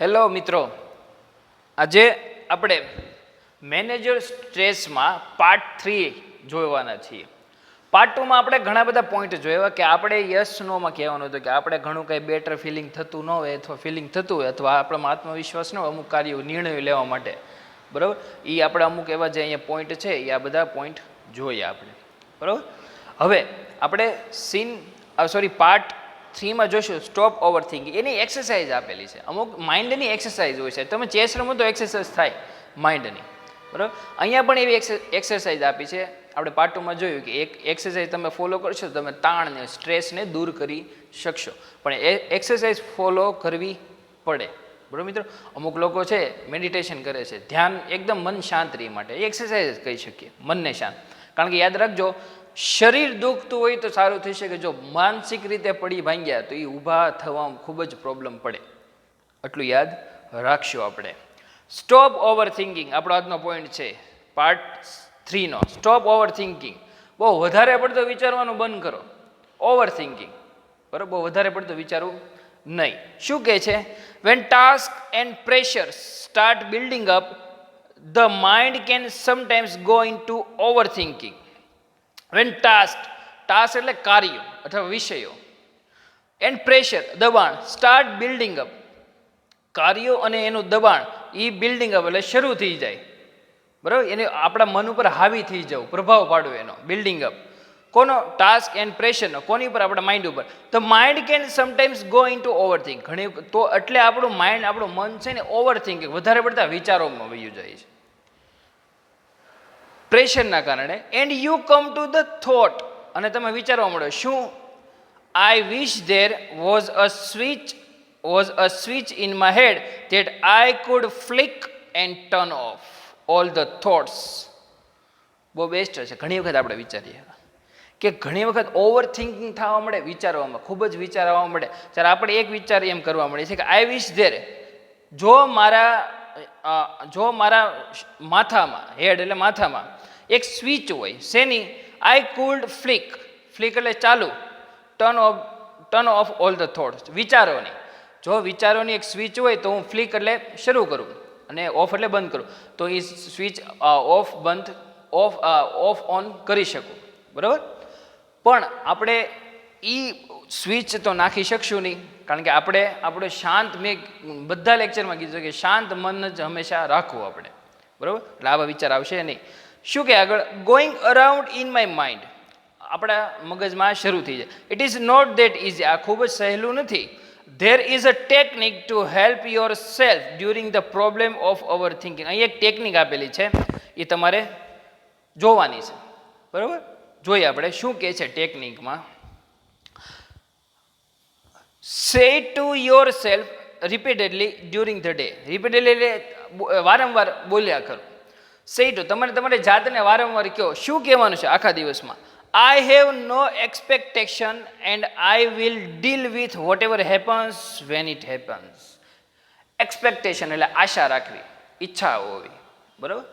Hello મિત્રો, આજે આપણે મેનેજર સ્ટ્રેસમાં પાર્ટ 3 જોવાના છીએ. પાર્ટ 2માં આપણે ઘણા બધા પોઈન્ટ જોયા કે આપણે યસ નોમાં કહેવાનું હતું કે આપણે ઘણું કંઈ બેટર ફિલિંગ થતું ન હોય અથવા ફિલિંગ થતું હોય અથવા આપણામાં આત્મવિશ્વાસ ન હોય અમુક કાર્યો નિર્ણયો લેવા માટે, બરાબર. એ આપણે અમુક એવા જે અહીંયા પોઈન્ટ છે એ આ બધા પોઈન્ટ જોઈએ આપણે, બરાબર. હવે આપણે પાર્ટ 3માં જોઈશું સ્ટોપ ઓવર થિંકિંગ. એની એક્સરસાઇઝ આપેલી છે, અમુક માઇન્ડની એક્સરસાઇઝ હોય છે. તમે ચેસ રમો તો એક્સરસાઇઝ થાય માઇન્ડની, બરાબર. અહીંયા પણ એવી એક્સરસાઇઝ આપી છે. આપણે પાર્ટ 2માં જોયું કે એક એક્સરસાઇઝ તમે ફોલો કરશો તો તમે તાણને સ્ટ્રેસને દૂર કરી શકશો, પણ એ એક્સરસાઇઝ ફોલો કરવી પડે, બરાબર મિત્રો. અમુક લોકો છે મેડિટેશન કરે છે, ધ્યાન એકદમ મન શાંત રહે માટે એ એક્સરસાઇઝ જ કહી શકીએ, મનને શાંત. કારણ કે યાદ રાખજો, શરીર દુખતું હોય તો સારું થઈ શકે, જો માનસિક રીતે પડી ભાંગ્યા તો એ ઊભા થવામાં ખૂબ જ પ્રોબ્લેમ પડે. એટલું યાદ રાખશું આપણે. સ્ટોપ ઓવર થિંકિંગ આપણો આજનો પોઈન્ટ છે, પાર્ટ 3નો. Stop over thinking. બહુ વધારે પડતો વિચારવાનું બંધ કરો. ઓવર થિંકિંગ, બરાબર. બહુ વધારે પડતું વિચારવું નહીં. શું કહે છે? When task and pressure start building up, the mind can sometimes go into over thinking. When task એટલે કાર્યો અથવા વિષયો, એન્ડ પ્રેશર દબાણ, સ્ટાર્ટ બિલ્ડિંગ અપ, કાર્યો અને એનું દબાણ એ બિલ્ડિંગ અપ એટલે શરૂ થઈ જાય, બરાબર. એને આપણા મન ઉપર હાવી થઈ જવું, પ્રભાવ પાડવો, એનો બિલ્ડિંગ અપ. કોનો? ટાસ્ક એન્ડ પ્રેશરનો. કોની ઉપર? આપણા માઇન્ડ ઉપર. The mind can sometimes go into over think. ઘણી તો એટલે આપણું માઇન્ડ, આપણું મન છે ને ઓવર થિંકિંગ, વધારે પડતા વિચારોમાં વયું જાય છે પ્રેશરના કારણે. And you come to the thought, અને તમે વિચારવા મળો શું? I wish there was a switch in my head that I could flick and turn off all the thoughts. બહુ બેસ્ટ છે. ઘણી વખત આપણે વિચારીએ કે ઘણી વખત ઓવર થિંકિંગ થવા મળે, વિચારવામાં ખૂબ જ વિચાર આવવા મળે. ત્યારે આપણે એક વિચાર એમ કરવા મળે છે કે આઈ વિશ ધેર, જો મારા માથામાં, હેડ એટલે માથામાં એક સ્વિચ હોય, શેની? આઈ કુડ ફ્લિક એટલે ચાલુ, turn off all the thoughts, વિચારોની. જો વિચારોની એક સ્વિચ હોય તો હું ફ્લિક એટલે શરૂ કરું અને ઓફ એટલે બંધ કરું, તો એ સ્વિચ ઓફ ઓન કરી શકું, બરાબર. પણ આપણે એ સ્વિચ તો નાખી શકશું નહીં, કારણ કે આપણે શાંત, મેં બધા લેક્ચરમાં કીધું કે શાંત મન જ હંમેશા રાખવું આપણે, બરાબર. એટલે આવા વિચાર આવશે નહીં. શું કે આગળ? Going around in my mind, આપણા મગજમાં શરૂ થઈ જાય. It is not that easy, આ ખૂબ જ સહેલું નથી. There is a technique to help your self during the problem of over thinking. અહીં એક ટેકનિક આપેલી છે, એ તમારે જોવાની છે, બરાબર. જોઈએ આપણે શું કહે છે ટેકનિકમાં. સે to your self repeatedly during the day. Repeatedly એટલે વારંવાર બોલ્યા કરો. સે ટુ, તમારે જાતને વારંવાર કહો. શું કહેવાનું છે આખા દિવસમાં? I have no expectation and I will deal with whatever happens when it happens. Expectation એટલે આશા રાખવી, ઈચ્છા હોવી, બરાબર.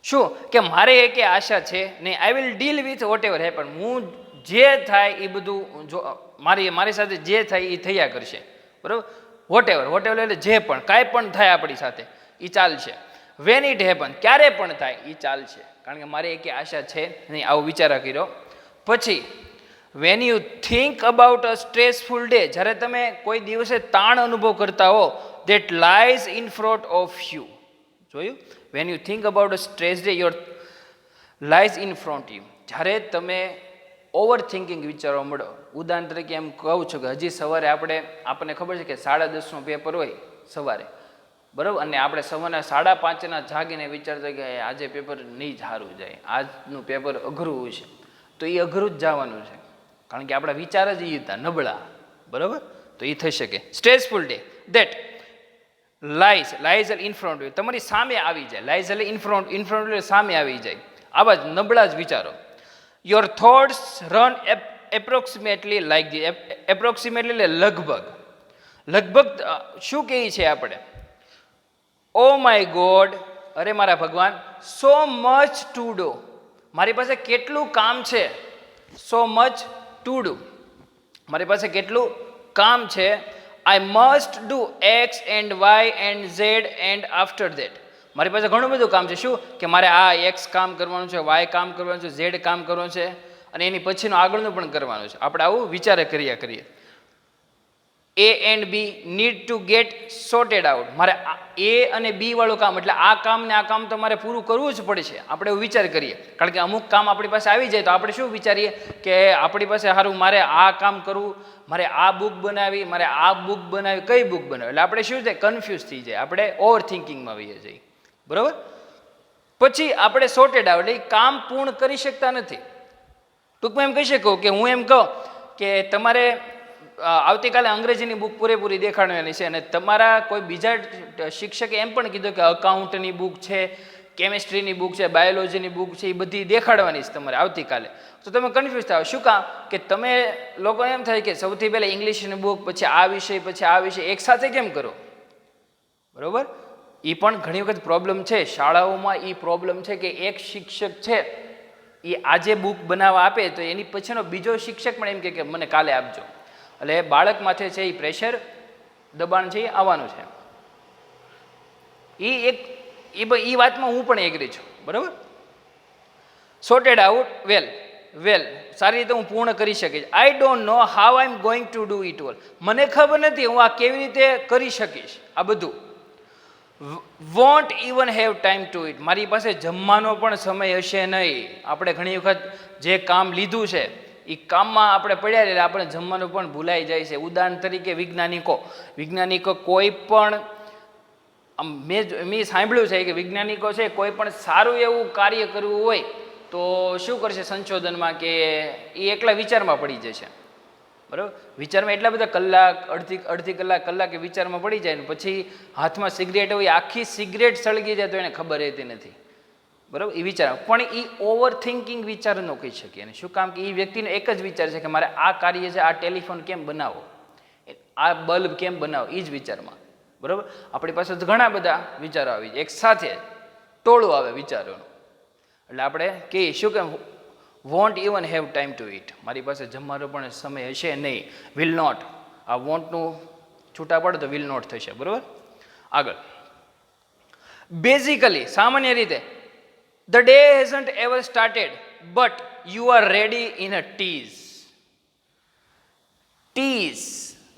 શું કે મારે એક આશા છે નહીં, આઈ will deal with vote ever happen, હું જે થાય એ બધું, જો મારી સાથે જે થાય એ થયા કરશે, બરાબર. વોટ એવર એટલે જે પણ કાંઈ પણ થાય આપણી સાથે એ ચાલશે. વેન ઇટ હેપન, ક્યારે પણ થાય એ ચાલશે, કારણ કે મારે એક આશા છે નહીં, આવું વિચારા કર્યો. પછી when you think about a stressful day, જ્યારે તમે કોઈ દિવસે તાણ અનુભવ કરતા હો, that lies in front of you. જોયું? When you think about a stress day your lies in front you. જ્યારે તમે ઓવર થિંકિંગ વિચારવા મળો, ઉદાહરણ તરીકે એમ કહું છું કે હજી સવારે આપણને ખબર છે કે 10:30 પેપર હોય સવારે, બરાબર. અને આપણે સવારના 5:30 જાગીને વિચારતા કે આજે પેપર નહીં સારું જાય, આજનું પેપર અઘરું હોય છે, તો એ અઘરું જ જવાનું છે, કારણ કે આપણા વિચાર જ એ હતા નબળા, બરાબર. તો એ થઈ શકે. Stressful day that lies in front you, તમારી સામે આવી જાય. લાઈઝ એટલે ઇન ફ્રન્ટ એટલે સામે આવી જાય. આવા જ નબળા જ વિચારો. Your thoughts run approximately like the. Approximately એટલે લગભગ શું કહીએ છીએ આપણે? ઓ માય ગોડ, અરે મારા ભગવાન, સો મચ ટુ ડુ, મારી પાસે કેટલું કામ છે. સો મચ ટુ ડુ, મારી પાસે કેટલું કામ છે. I must do X and Y and Z and after that. મારી પાસે ઘણું બધું કામ છે. શું કે મારે આ એક્સ કામ કરવાનું છે, વાય કામ કરવાનું છે, ઝેડ કામ કરવાનું છે અને એની પછીનું આગળનું પણ કરવાનું છે. આપણે આવું વિચારે કર્યા કરીએ. A and B need to get sorted out. મારે એ અને બી વાળું કામ એટલે આ કામ ને આ કામ તો મારે પૂરું કરવું જ પડશે. આપણે એવું વિચાર કરીએ, કારણ કે અમુક કામ આપણી પાસે આવી જાય તો આપણે શું વિચારીએ કે આપણી પાસે સારું મારે આ કામ કરવું, મારે આ બુક બનાવી, મારે આ બુક બનાવી, કઈ બુક બનાવી, એટલે આપણે શું થાય કન્ફ્યુઝ થઈ જાય, આપણે ઓવર થિંકિંગમાં આવીએ જઈએ. બરાબર. પછી આપણે સોર્ટેડ આઉટ એટલે કામ પૂર્ણ કરી શકતા નથી. ટૂંકમાં એમ કહી શકું કે હું એમ કહું કે તમારે આવતીકાલે અંગ્રેજીની બુક પૂરેપૂરી દેખાડવાની છે અને તમારા કોઈ બીજા શિક્ષકે એમ પણ કીધું કે અકાઉન્ટની બુક છે, કેમેસ્ટ્રીની બુક છે, બાયોલોજીની બુક છે, એ બધી દેખાડવાની છે તમારે આવતીકાલે. તો તમે કન્ફ્યુઝ થાવ. શું કામ કે તમે લોકો એમ થાય કે સૌથી પહેલાં ઇંગ્લિશની બુક, પછી આ વિષય એકસાથે કેમ કરો. બરાબર. એ પણ ઘણી વખત પ્રોબ્લેમ છે શાળાઓમાં. એ પ્રોબ્લેમ છે કે એક શિક્ષક છે એ આજે બુક બનાવવા આપે તો એની પછીનો બીજો શિક્ષક પણ એમ કે મને કાલે આપજો. એટલે બાળક માથે છે એ પ્રેશર, દબાણ છે એ આવવાનું છે. એ વાતમાં હું પણ એગ્રી છું. બરાબર. સોર્ટેડ આઉટ વેલ સારી રીતે હું પૂર્ણ કરી શકીશ. I don't know how I am going to do it all. મને ખબર નથી હું આ કેવી રીતે કરી શકીશ આ બધું. Want even have time to eat. મારી પાસે જમવાનો પણ સમય હશે નહીં. આપણે ઘણી વખત જે કામ લીધું છે એ કામમાં આપણે પડ્યા એટલે આપણે જમવાનું પણ ભૂલાઈ જાય છે. ઉદાહરણ તરીકે વૈજ્ઞાનિકો કોઈ પણ મેં સાંભળ્યું છે કે વૈજ્ઞાનિકો છે કોઈ પણ સારું એવું કાર્ય કરવું હોય તો શું કરશે સંશોધનમાં કે એ એકલા વિચારમાં પડી જશે. બરાબર. વિચારમાં એટલા બધા કલાક, અડધી કલાક એ વિચારમાં પડી જાય ને પછી હાથમાં સિગરેટ હોય, આખી સિગરેટ સળગી જાય તો એને ખબર રહેતી નથી. બરાબર. એ વિચાર પણ એ ઓવર થિંકિંગ વિચાર ન કહી શકીએ. અને શું કામ કે એ વ્યક્તિનો એક જ વિચાર છે કે મારે આ કાર્ય છે, આ ટેલિફોન કેમ બનાવો, આ બલ્બ કેમ બનાવો, એ જ વિચારમાં. બરાબર. આપણી પાસે ઘણા બધા વિચારો આવી જાય, એક સાથે ટોળું આવે વિચારોનું. એટલે આપણે કહીએ શું કે won't even have time to eat. મારી પાસે જમવાનો પણ સમય હશે નહીં. Will not. આ વોન્ટનું છૂટા પડે તો વિલ નોટ થશે. બરાબર. આગળ બેઝિકલી સામાન્ય રીતે the day hasn't ever started but you are ready in a tease.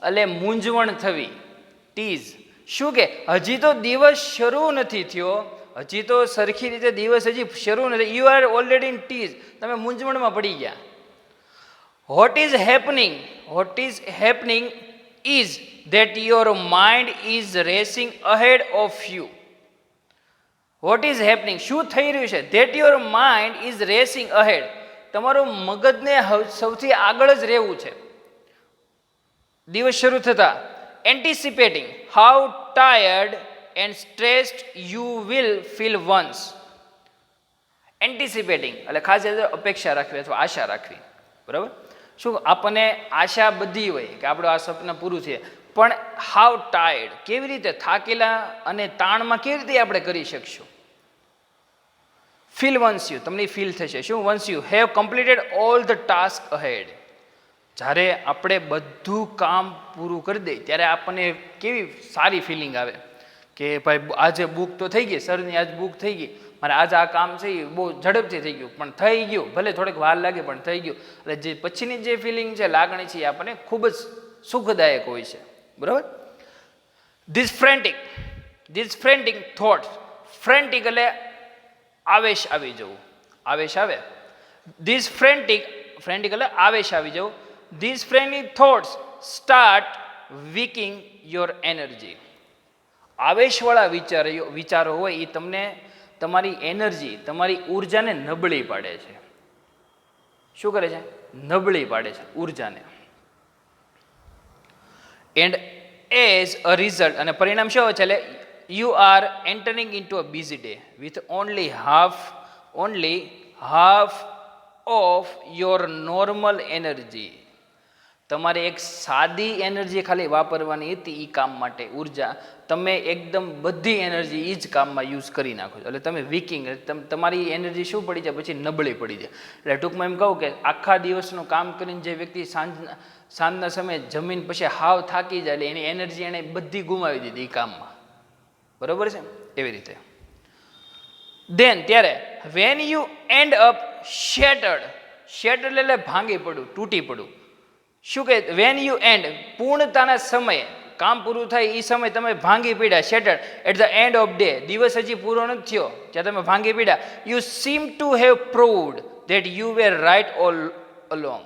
એટલે મૂંઝવણ થવી. ટીઝ શું કે હજી તો દિવસ શરૂ નથી થયો, હજી તો સરખી રીતે દિવસ હજી શરૂ નથી. You are already in tease. તમે મૂંઝવણમાં પડી ગયા. What is happening is that your mind is racing ahead of you. What is happening શું થઈ રહ્યું છે? That your mind is racing ahead. તમારું મગજને સૌથી આગળ જ રહેવું છે દિવસ શરૂ થતા. Anticipating how tired and stressed you will feel once. Anticipating એટલે ખાસ અપેક્ષા રાખવી અથવા આશા રાખવી. બરાબર. શું આપણને આશા બધી હોય કે આપણું આ સપના પૂરું છે, પણ હાઉ ટાયર્ડ કેવી રીતે થાકેલા અને તાણમાં કેવી રીતે આપણે કરી શકશું. ફીલ વન્સ યુ તમને ફીલ થશે. શું? Once you have completed all the task ahead. જ્યારે આપણે બધું કામ પૂરું કરી દઈએ ત્યારે આપણને કેવી સારી ફિલિંગ આવે કે ભાઈ આજે બુક તો થઈ ગઈ, સરની આજ બુક થઈ ગઈ, મારે આજે આ કામ છે એ બહુ ઝડપથી થઈ ગયું, પણ થઈ ગયું. ભલે થોડીક વાર લાગે પણ થઈ ગયું. એટલે જે પછીની જે ફિલિંગ છે, લાગણી છે, એ આપણને ખૂબ જ સુખદાયક હોય છે. બરાબર. This frantic thoughts. ફ્રેન્ટિક એટલે આવેશ આવી જવું, આવેશ આવે. ધીસ ફ્રેન્ટિક એટલે આવેશ આવી જવું. This frantic thoughts start weakening your energy. આવેશવાળા વિચારો હોય એ તમને તમારી એનર્જી, તમારી ઉર્જાને નબળી પાડે છે. શું કરે છે? નબળી પાડે છે ઉર્જાને. એન્ડ એઝ અ રિઝલ્ટ અને પરિણામ શું છે? એટલે you are entering in to a busy day with only half of your normal energy. તમારે એક સાદી એનર્જી ખાલી વાપરવાની હતી એ કામ માટે ઉર્જા, તમે એકદમ બધી એનર્જી એ જ કામમાં યુઝ કરી નાખો છો, એટલે તમે વીકિંગ, તમારી એનર્જી શું પડી જાય, પછી નબળી પડી જાય. એટલે ટૂંકમાં એમ કહું કે આખા દિવસનું કામ કરીને જે વ્યક્તિ સાંજના સમયે જમીન પછી હાવ થાકી જાય, એટલે એની એનર્જી એણે બધી ગુમાવી દીધી એ કામમાં. બરોબર છે? એવી રીતે દેન ત્યારે વેન યુ એન્ડ અપ શેટર્ડ એટલે ભાંગી પડવું, તૂટી પડવું. શું કહે? વેન યુ એન્ડ, પૂર્ણતાના સમયે, કામ પૂરું થાય એ સમય તમે ભાંગી પીડ્યા, shattered at the end of day, દિવસ હજી પૂરો નથી થયો ત્યાં તમે ભાંગી પીડ્યા. You seem to have proved that you were right all along.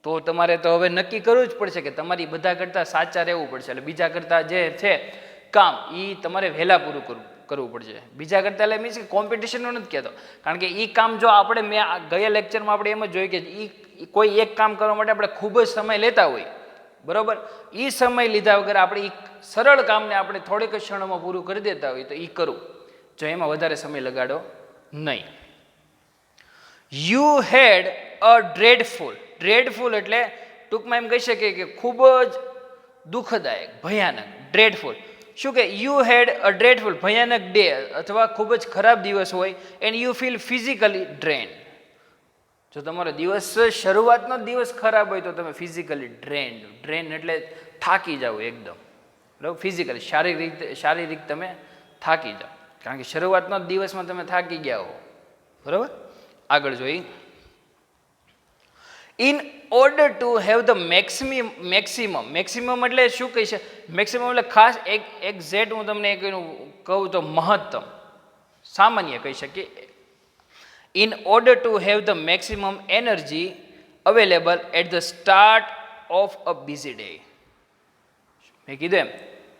તો તમારે તો હવે નક્કી કરવું જ પડશે કે તમારી બધા કરતાં સાચા રહેવું પડશે. એટલે બીજા કરતાં જે છે કામ એ તમારે વહેલા પૂરું કરવું પડશે. બીજા કરતાં એટલે મીન્સ કે કોમ્પિટિશનનું નથી કહેતો, કારણ કે એ કામ જો આપણે, મેં ગયા લેક્ચરમાં આપણે એમ જ જોયું કે કોઈ એક કામ કરવા માટે આપણે ખૂબ જ સમય લેતા હોય, બરાબર, એ સમય લીધા વગર આપણે એ સરળ કામને આપણે થોડીક જ ક્ષણોમાં પૂરું કરી દેતા હોય તો એ કરવું, જો એમાં વધારે સમય લગાડો નહીં. યુ હેડ અ ડ્રેડફુલ એટલે ટૂંકમાં એમ કહી શકીએ કે ખૂબ જ દુઃખદાયક, ભયાનક. ડ્રેડફુલ શું કે? યુ હેડ અ ડ્રેડફુલ, ભયાનક ડે અથવા ખૂબ જ ખરાબ દિવસ હોય, એન્ડ યુ ફીલ ફિઝિકલી ડ્રેન્ડ. જો તમારો દિવસ શરૂઆતનો દિવસ ખરાબ હોય તો તમે ફિઝિકલી ડ્રેન એટલે થાકી જાઓ એકદમ, બરાબર, ફિઝિકલી શારીરિક તમે થાકી જાઓ, કારણ કે શરૂઆતનો દિવસમાં તમે થાકી ગયા હો, બરાબર. આગળ જોઈ, in order to have the maximum એટલે શું કહી છે? મેક્સિમમ એટલે ખાસ એક્ઝેક્ટ હું તમને કહું તો મહત્તમ, સામાન્ય કહી શકીએ. In order to have the maximum energy available at the start of a busy day. મેં કીધું એમ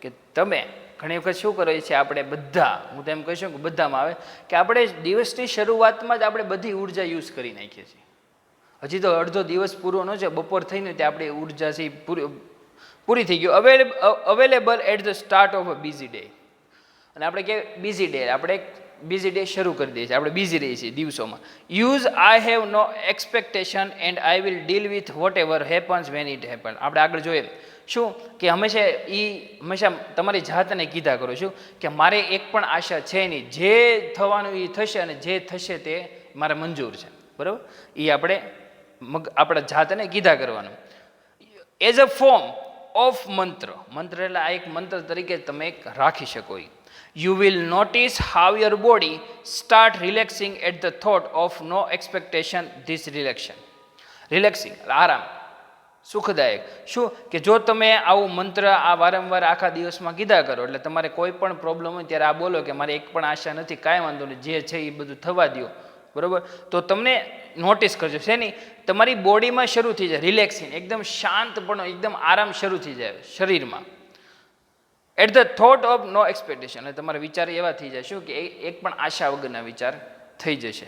કે તમે ઘણી વખત શું કરો છે, આપણે બધા, હું તો એમ કહીશું કે બધામાં આવે કે આપણે દિવસની શરૂઆતમાં જ આપણે બધી ઉર્જા યુઝ કરી નાખીએ છીએ. હજી તો અડધો દિવસ પૂરો ન છે, બપોર થઈને તે આપણી ઉર્જા છે પૂરી થઈ ગયું. Available at the start of a busy day. અને આપણે કે બિઝી ડે, આપણે બિઝી ડે શરૂ કરી દઈએ છીએ, આપણે બિઝી રહીએ છીએ દિવસોમાં. Use I have no expectation and I will deal with whatever happens when it happen. આપણે આગળ જોઈએ શું કે હંમેશા તમારી જાતને કીધા કરો છું કે મારે એક પણ આશા છે નહીં, જે થવાનું એ થશે અને જે થશે તે મારે મંજૂર છે, બરાબર. એ આપણે આપણા જાતને કીધા કરવાનું. એઝ અ ફોર્મ ઓફ મંત્ર એટલે આ એક મંત્ર તરીકે તમે એક રાખી શકો. You will notice how your body start relaxing at the thought of no expectation. This relaxing આરામ, સુખદાયક. શું કે જો તમે આવું મંત્ર આ વારંવાર આખા દિવસમાં કીધા કરો, એટલે તમારે કોઈ પણ પ્રોબ્લેમ હોય ત્યારે આ બોલો કે મારે એક પણ આશા નથી, કાંઈ વાંધો નહીં, જે છે એ બધું થવા દો, બરાબર. તો તમને નોટિસ કરજો છે નહીં, તમારી બોડીમાં શરૂ થઈ જાય રિલેક્સિંગ, એકદમ શાંતપણો, એકદમ આરામ શરૂ થઈ જાય શરીરમાં. At the thought of no expectation, એટલે તમારા વિચાર એવા થઈ જાય શું કે એક પણ આશા વગરના વિચાર થઈ જશે.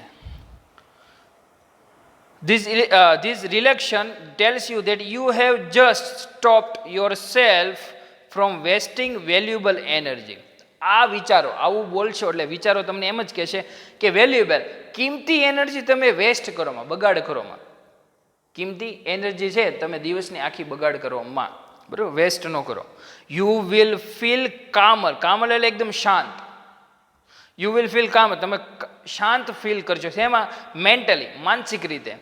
This relaxation tells you that you have just stopped yourself from wasting valuable energy. આ વિચારો, આવું બોલશો એટલે વિચારો તમને એમ જ કહેશે કે વેલ્યુએબલ, કિંમતી એનર્જી તમે વેસ્ટ કરોમાં, બગાડ કરોમાં. કિંમતી એનર્જી છે તમે દિવસની આખી બગાડ કરોમાં, બરાબર, વેસ્ટ ન કરો. યુ વિલ ફીલ કામર એટલે એકદમ શાંત. યુ વિલ ફીલ કામર, તમે શાંત ફીલ કરજો. શેમાં? મેન્ટલી, માનસિક રીતે.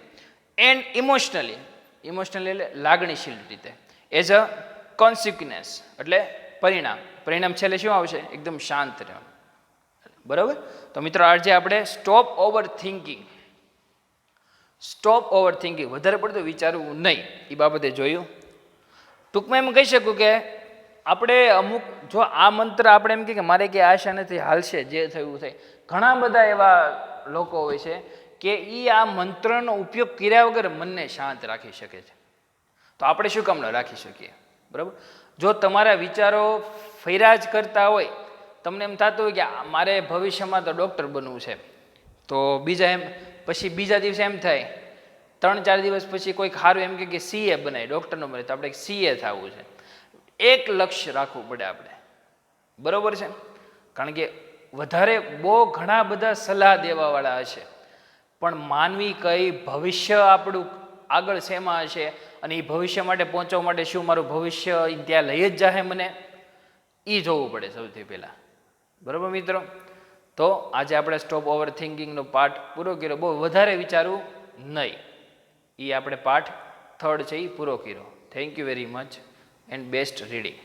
એન્ડ ઇમોશનલી એટલે લાગણીશીલ રીતે. એઝ અ કોન્સિક્વન્સ એટલે પરિણામ છેલ્લે શું આવશે? એકદમ શાંત રહેવાનું, બરાબર. તો મિત્રો આજે આપણે સ્ટોપ ઓવર થિંકિંગ, વધારે પડતું વિચારવું નહીં, એ બાબતે જોયું. ટૂંકમાં એમ કહી શકું કે આપણે અમુક, જો આ મંત્ર આપણે એમ કે મારે કે આશા નથી, હાલશે, જે થયું થાય. ઘણા બધા એવા લોકો હોય છે કે એ આ મંત્રનો ઉપયોગ કર્યા વગર મનને શાંત રાખી શકે છે. તો આપણે શું કામ ન રાખી શકીએ, બરાબર. જો તમારા વિચારો ફર્યા જ કરતા હોય, તમને એમ થતું હોય કે મારે ભવિષ્યમાં તો ડૉક્ટર બનવું છે, તો બીજા દિવસે એમ થાય, 3-4 દિવસ પછી કોઈક સારું એમ કે સીએ બનાય, ડૉક્ટર ન બને, તો આપણે સીએ થવું છે. એક લક્ષ્ય રાખવું પડે આપણે, બરાબર છે. કારણ કે બહુ ઘણા બધા સલાહ દેવાવાળા હશે, પણ માનવી કઈ, ભવિષ્ય આપણું આગળ શેમાં હશે, અને એ ભવિષ્ય માટે પહોંચવા માટે શું મારું ભવિષ્ય ત્યાં લઈ જ જાહે મને, એ જોવું પડે સૌથી પહેલાં. બરાબર મિત્રો? તો આજે આપણે સ્ટોપ ઓવર થિંકિંગનો પાઠ પૂરો કર્યો. બહુ વધારે વિચારવું નહીં, એ આપણે પાઠ 3 છે એ પૂરો કર્યો. Thank you very much and best reading.